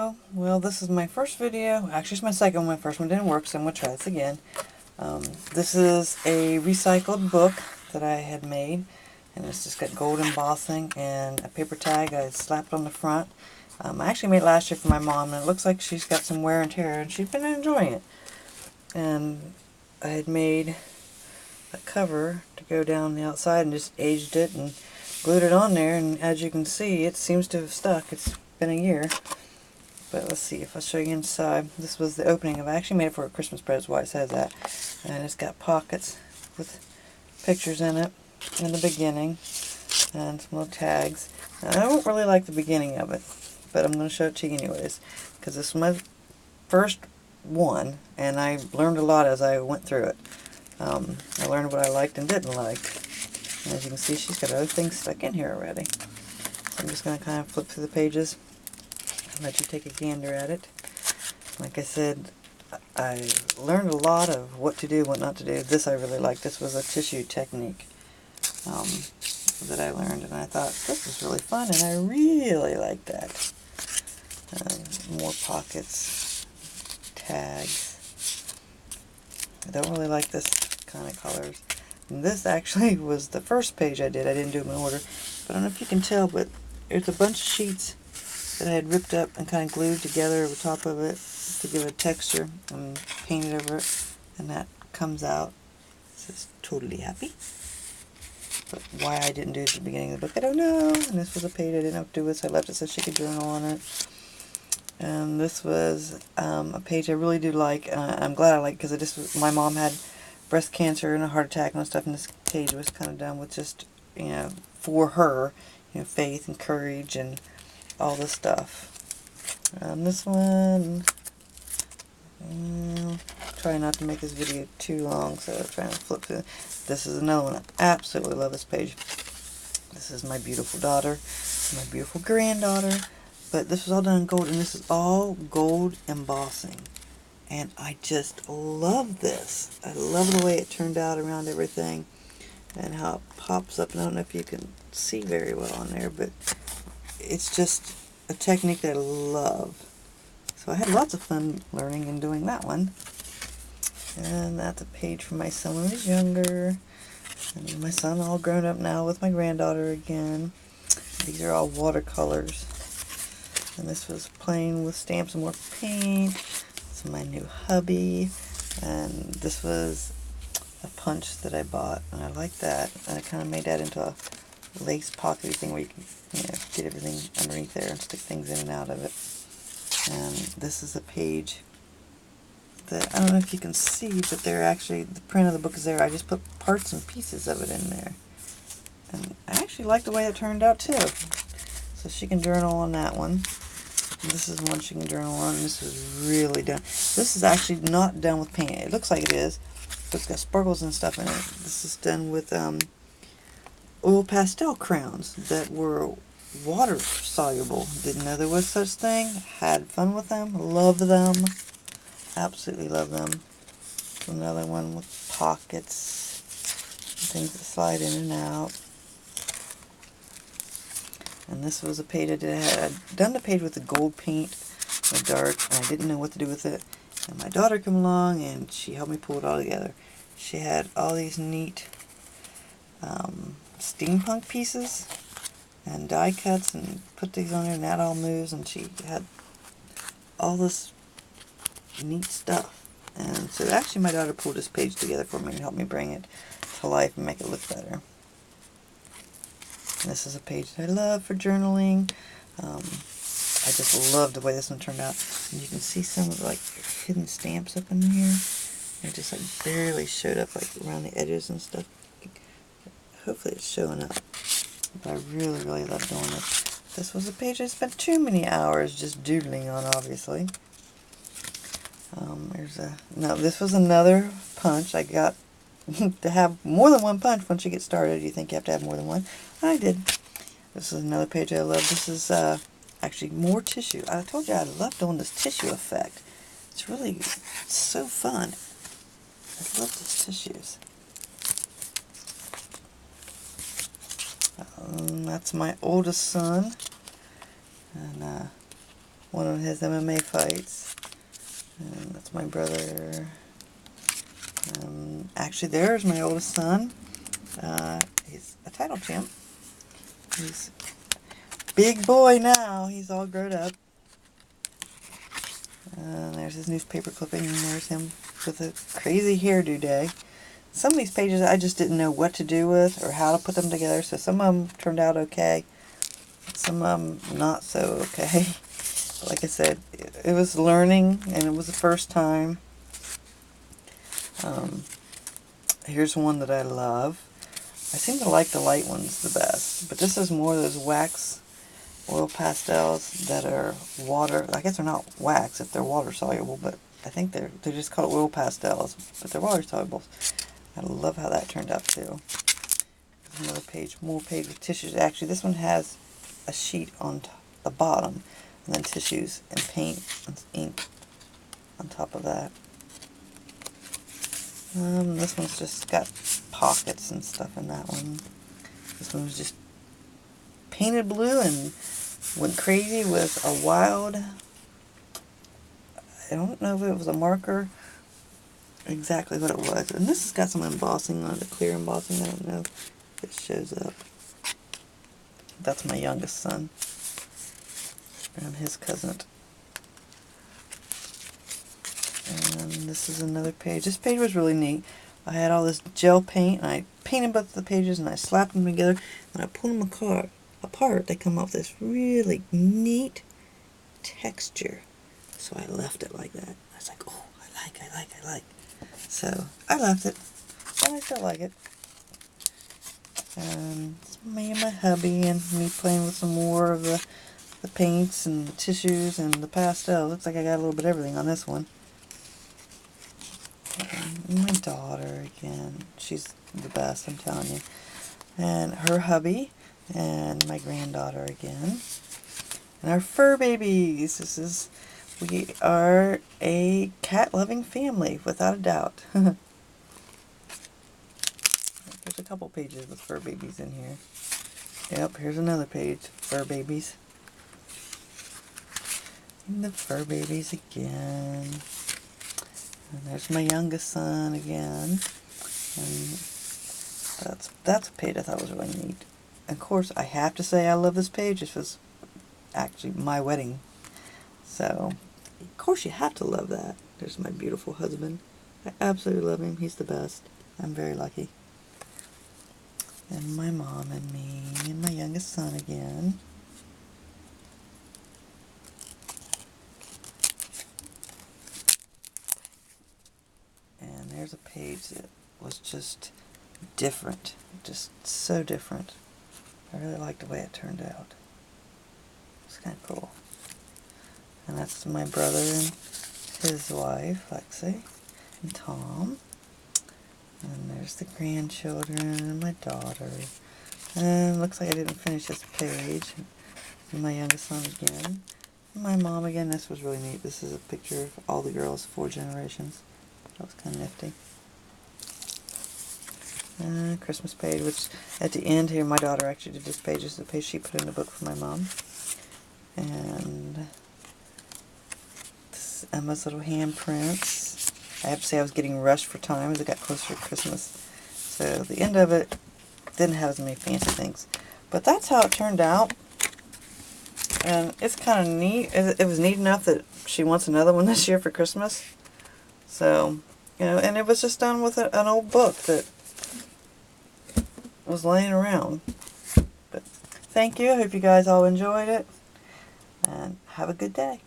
Hello. Well, this is my first video. Actually, it's my second one. My first one didn't work, so I'm going to try this again. This is a recycled book that I had made, and it's just got gold embossing and a paper tag I slapped on the front. I actually made it last year for my mom, and it looks like she's got some wear and tear, and she's been enjoying it. And I had made a cover to go down the outside and just aged it and glued it on there, and as you can see, it seems to have stuck. It's been a year. But let's see if I'll show you inside. This was the opening of. I actually made it for a Christmas present, that's why it says that. And it's got pockets with pictures in it in the beginning and some little tags. Now, I don't really like the beginning of it, but I'm going to show it to you anyways, because this was my first one, and I learned a lot as I went through it. I learned what I liked and didn't like. And as you can see, she's got other things stuck in here already. So I'm just going to kind of flip through the pages. Let you take a gander at it. Like I said, I learned a lot of what to do, what not to do. This I really liked. This was a tissue technique that I learned, and I thought this was really fun, and I really liked that. More pockets, tags. I don't really like this kind of colors. And this actually was the first page I did. I didn't do them in order, but I don't know if you can tell, but there's a bunch of sheets that I had ripped up and kind of glued together over top of it to give it a texture and painted over it, and that comes out. It says totally happy. But why I didn't do it at the beginning of the book, I don't know. And this was a page I didn't have to do with, so I left it so she could journal on it. And this was a page I really do like. I'm glad I like, because my mom had breast cancer and a heart attack and stuff, and this page was kind of done with just, for her, faith and courage and all this stuff. This one, try not to make this video too long, so I'm trying to flip through. This is another one. I absolutely love this page. This is my beautiful daughter, my beautiful granddaughter, but this was all done in gold, and this is all gold embossing. And I just love this. I love the way it turned out around everything and how it pops up. And I don't know if you can see very well on there, but it's just a technique that I love. So I had lots of fun learning and doing that one. And that's a page from my son when he was younger. And my son all grown up now with my granddaughter again. These are all watercolors. And this was playing with stamps and more paint. This is my new hubby. And this was a punch that I bought, and I like that. And I kind of made that into a lace pockety thing where you can get everything underneath there and stick things in and out of it. And this is a page that, I don't know if you can see, but they're actually, the print of the book is there. I just put parts and pieces of it in there. And I actually like the way it turned out too. So she can journal on that one. And this is one she can journal on. This is really done. This is actually not done with paint. It looks like it is, but it's got sparkles and stuff in it. This is done with oil pastel crowns that were water soluble. Didn't know there was such thing. Had fun with them. Love them. Absolutely love them. Another one with pockets. Things that slide in and out. And this was a page I did. I'd done the page with the gold paint, the dark, and I didn't know what to do with it. And my daughter came along and she helped me pull it all together. She had all these neat steampunk pieces and die cuts, and put these on there, and that all moves, and she had all this neat stuff. And so actually my daughter pulled this page together for me and helped me bring it to life and make it look better. And this is a page that I love for journaling. I just love the way this one turned out. And you can see some of like hidden stamps up in here. They just like barely showed up like around the edges and stuff. Hopefully it's showing up. But I really, really love doing it. This was a page I spent too many hours just doodling on, obviously. No, this was another punch. I got to have more than one punch once you get started. You think you have to have more than one. I did. This is another page I love. This is actually more tissue. I told you I love doing this tissue effect. It's really so fun. I love these tissues. That's my oldest son. And one of his MMA fights. And that's my brother. Actually, there's my oldest son. He's a title champ. He's a big boy now. He's all grown up. There's his newspaper clipping, and there's him with a crazy hairdo day. Some of these pages I just didn't know what to do with or how to put them together, so some of them turned out okay. Some of them not so okay. Like I said, it was learning, and it was the first time. Here's one that I love. I seem to like the light ones the best, but this is more of those wax oil pastels that are water. I guess they're not wax if they're water soluble, but I think they're just called oil pastels, but they're water soluble. I love how that turned out too. There's another page, more page with tissues. Actually, this one has a sheet on the bottom, and then tissues and paint and ink on top of that. This one's just got pockets and stuff in that one. This one was just painted blue and went crazy with a wild, I don't know if it was a marker, exactly what it was. And this has got some embossing on it, clear embossing. I don't know if it shows up. That's my youngest son. And his cousin. And this is another page. This page was really neat. I had all this gel paint, and I painted both the pages, and I slapped them together, and I pulled them apart. They come off this really neat texture. So I left it like that. I was like, oh, I like. So I left it, and I still like it. It's me and my hubby, and me playing with some more of the paints and the tissues and the pastel. Looks like I got a little bit of everything on this one. And my daughter again. She's the best, I'm telling you. And her hubby, and my granddaughter again. And our fur babies. We are a cat-loving family, without a doubt. There's a couple pages with fur babies in here. Yep, here's another page, fur babies. And the fur babies again. And there's my youngest son again. And that's a page I thought was really neat. Of course, I have to say I love this page. This was actually my wedding. So, of course you have to love that. There's my beautiful husband. I absolutely love him. He's the best. I'm very lucky. And my mom and me and my youngest son again. And there's a page that was just different. Just so different. I really liked the way it turned out. It's kind of cool. And that's my brother and his wife, Lexi, and Tom. And there's the grandchildren and my daughter. And looks like I didn't finish this page. And my youngest son again. And my mom again. This was really neat. This is a picture of all the girls, 4 generations. That was kind of nifty. Christmas page, which at the end here, my daughter actually did this page. This is the page she put in the book for my mom. And this is Emma's little handprints. I have to say I was getting rushed for time as it got closer to Christmas. So the end of it didn't have as many fancy things. But that's how it turned out. And it's kind of neat. It was neat enough that she wants another one this year for Christmas. So, you know, and it was just done with an old book that was laying around. But thank you. I hope you guys all enjoyed it. And have a good day.